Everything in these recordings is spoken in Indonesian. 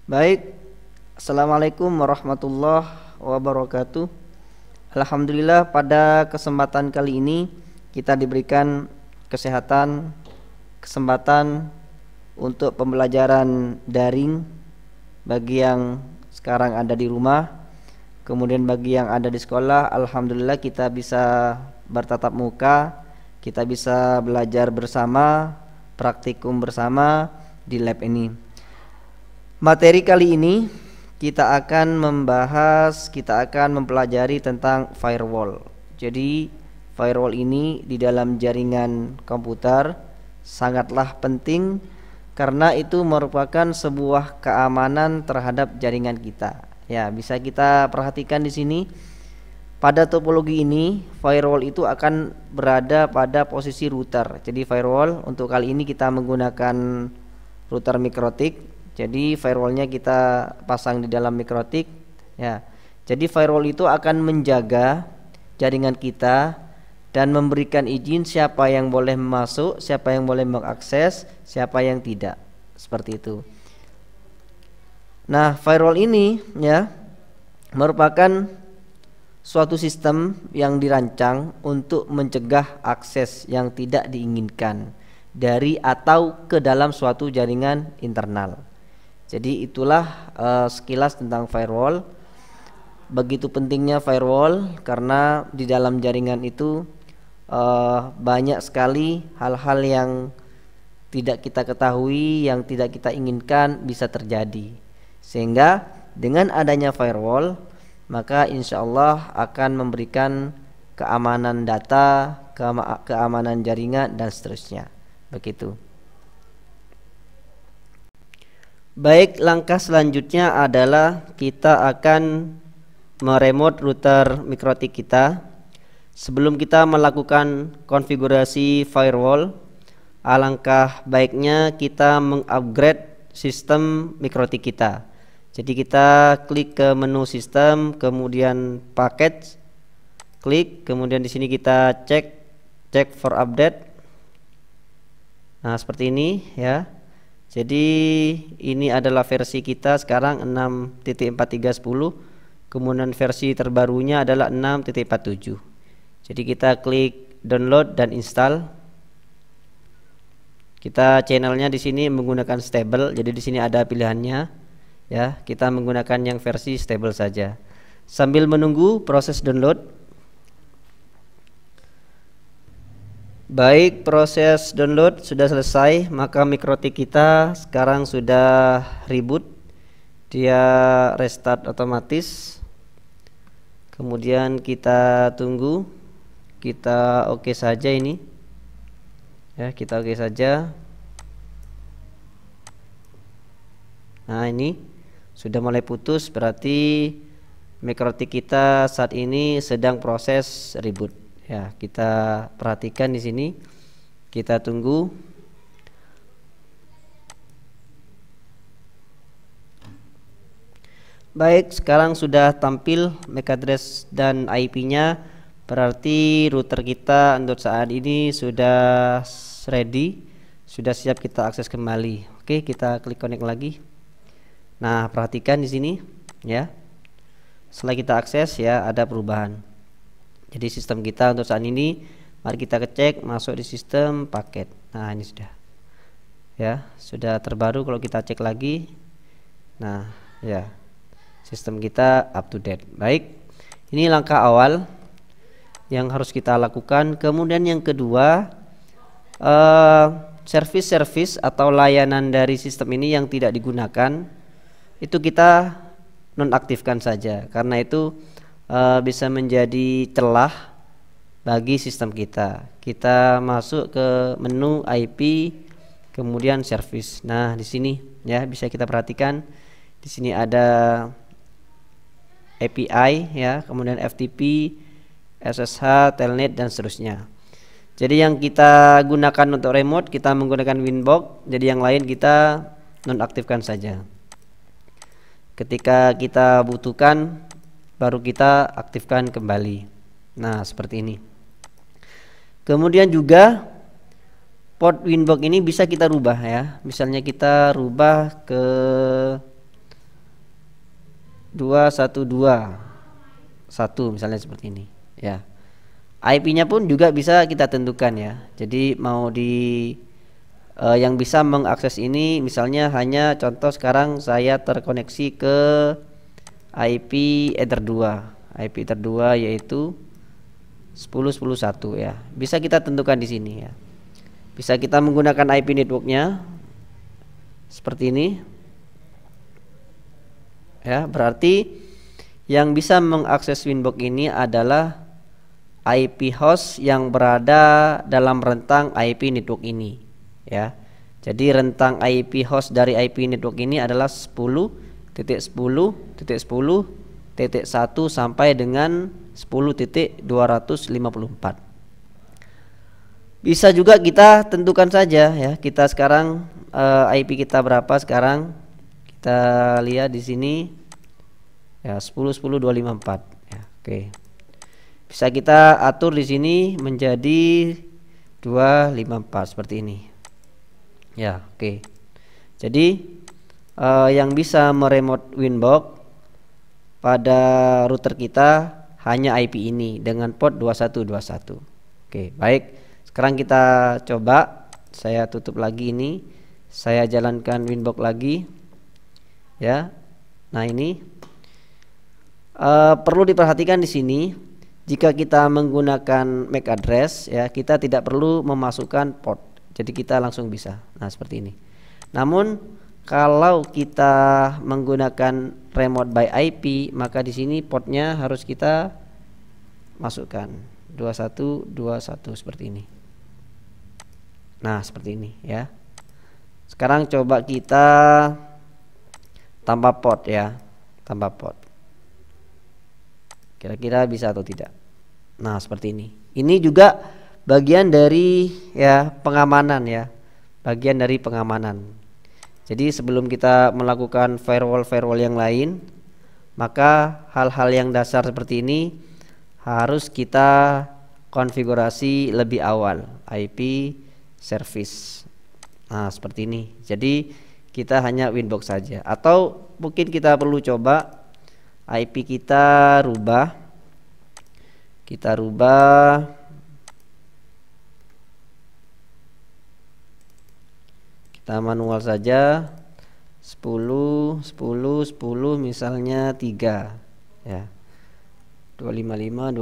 Baik, Assalamualaikum warahmatullahi wabarakatuh. Alhamdulillah pada kesempatan kali ini kita diberikan kesempatan untuk pembelajaran daring bagi yang sekarang ada di rumah. Kemudian bagi yang ada di sekolah, alhamdulillah kita bisa bertatap muka, kita bisa belajar bersama, praktikum bersama di lab ini. Materi kali ini kita akan mempelajari tentang firewall. Jadi firewall ini di dalam jaringan komputer sangatlah penting karena itu merupakan sebuah keamanan terhadap jaringan kita. Ya, bisa kita perhatikan di sini. Pada topologi ini, firewall itu akan berada pada posisi router. Jadi firewall untuk kali ini kita menggunakan router mikrotik. Jadi firewallnya kita pasang di dalam mikrotik, ya. Jadi firewall itu akan menjaga jaringan kita dan memberikan izin siapa yang boleh masuk, siapa yang boleh mengakses, siapa yang tidak. Seperti itu. Nah, firewall ini ya merupakan suatu sistem yang dirancang untuk mencegah akses yang tidak diinginkan dari atau ke dalam suatu jaringan internal. Jadi itulah sekilas tentang firewall. Begitu pentingnya firewall karena di dalam jaringan itu banyak sekali hal-hal yang tidak kita ketahui, yang tidak kita inginkan bisa terjadi. Sehingga dengan adanya firewall, maka insya Allah akan memberikan keamanan data, keamanan jaringan dan seterusnya. Begitu. Baik, langkah selanjutnya adalah kita akan meremote router mikrotik kita. Sebelum kita melakukan konfigurasi firewall, alangkah baiknya kita mengupgrade sistem mikrotik kita. Jadi kita klik ke menu sistem, kemudian package, klik, kemudian di sini kita cek for update. Nah, seperti ini ya. Jadi ini adalah versi kita sekarang 6.4310. Kemudian versi terbarunya adalah 6.47. Jadi kita klik download dan install. Kita channelnya di sini menggunakan stable. Jadi di sini ada pilihannya ya. Kita menggunakan yang versi stable saja. Sambil menunggu proses download. Baik, proses download sudah selesai, maka mikrotik kita sekarang sudah reboot. Dia restart otomatis. Kemudian kita tunggu. Kita oke saja ini. Ya, kita oke saja. Nah, ini sudah mulai putus, berarti mikrotik kita saat ini sedang proses reboot. Ya, kita perhatikan di sini. Kita tunggu. Baik, sekarang sudah tampil MAC address dan IP-nya. Berarti router kita untuk saat ini sudah ready, sudah siap kita akses kembali. Oke, kita klik connect lagi. Nah, perhatikan di sini ya. Setelah kita akses ya, ada perubahan. Jadi sistem kita untuk saat ini, mari kita cek masuk di sistem paket. Nah, ini sudah ya, sudah terbaru. Kalau kita cek lagi, nah ya, sistem kita up to date. Baik, ini langkah awal yang harus kita lakukan. Kemudian yang kedua, service atau layanan dari sistem ini yang tidak digunakan itu kita nonaktifkan saja, karena itu bisa menjadi celah bagi sistem kita. Kita masuk ke menu IP, kemudian service. Nah, di sini ya bisa kita perhatikan. Di sini ada API ya, kemudian FTP, SSH, Telnet dan seterusnya. Jadi yang kita gunakan untuk remote kita menggunakan Winbox. Jadi yang lain kita nonaktifkan saja. Ketika kita butuhkan baru kita aktifkan kembali. Nah, seperti ini. Kemudian juga port Winbox ini bisa kita rubah ya. Misalnya kita rubah ke 212.1 misalnya seperti ini ya. IP-nya pun juga bisa kita tentukan ya. Jadi mau di yang bisa mengakses ini misalnya hanya contoh sekarang saya terkoneksi ke IP Ether 2. IP Ether 2 yaitu 10.10.1 ya. Bisa kita tentukan di sini ya. Bisa kita menggunakan IP networknya seperti ini. Ya, berarti yang bisa mengakses Winbox ini adalah IP host yang berada dalam rentang IP network ini ya. Jadi rentang IP host dari IP network ini adalah 10.10.10.1 sampai dengan 10.254. Bisa juga kita tentukan saja ya. Kita sekarang IP kita berapa sekarang? Kita lihat di sini ya 10.10.254 ya. Oke. Bisa kita atur di sini menjadi 254 seperti ini. Ya, oke. Jadi yang bisa meremote Winbox pada router kita hanya IP ini dengan port 2121. Oke, baik. Sekarang kita coba. Saya tutup lagi ini. Saya jalankan Winbox lagi. Ya. Nah, ini perlu diperhatikan di sini. Jika kita menggunakan MAC address ya, kita tidak perlu memasukkan port. Jadi kita langsung bisa. Nah, seperti ini. Namun kalau kita menggunakan remote by IP, maka di sini portnya harus kita masukkan 2121 seperti ini. Nah, seperti ini ya. Sekarang coba kita tambah port ya. Tambah port. Kira-kira bisa atau tidak? Nah, seperti ini. Ini juga bagian dari ya pengamanan ya. Bagian dari pengamanan. Jadi sebelum kita melakukan firewall yang lain, maka hal-hal yang dasar seperti ini harus kita konfigurasi lebih awal. IP service. Nah, seperti ini. Jadi kita hanya Winbox saja. Atau mungkin kita perlu coba IP kita rubah. Kita rubah kita manual saja 10 misalnya 3 ya. 255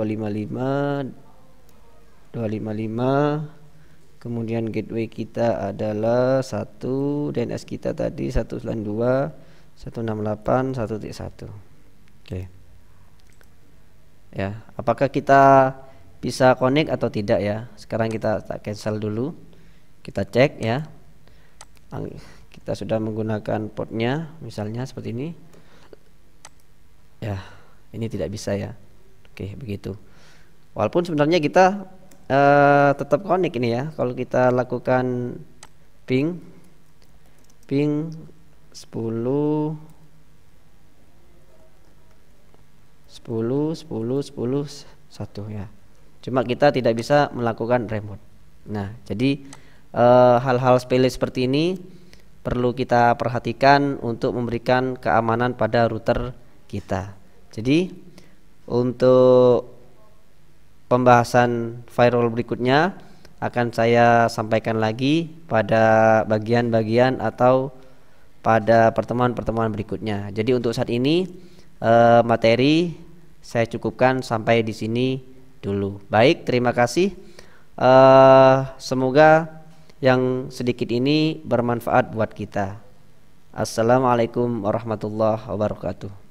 kemudian gateway kita adalah 1, DNS kita tadi 192.168.1.1. Oke. Ya, apakah kita bisa connect atau tidak ya? Sekarang kita cancel dulu. Kita cek ya. Kita sudah menggunakan portnya misalnya seperti ini. Ya, ini tidak bisa ya. Oke, begitu. Walaupun sebenarnya kita tetap connect ini ya. Kalau kita lakukan ping 10 1 ya. Cuma kita tidak bisa melakukan remote. Nah, jadi hal-hal sepele seperti ini perlu kita perhatikan untuk memberikan keamanan pada router kita. Jadi untuk pembahasan firewall berikutnya akan saya sampaikan lagi pada bagian-bagian atau pada pertemuan-pertemuan berikutnya. Jadi untuk saat ini materi saya cukupkan sampai di sini dulu. Baik, terima kasih. Semoga yang sedikit ini bermanfaat buat kita. Assalamualaikum warahmatullahi wabarakatuh.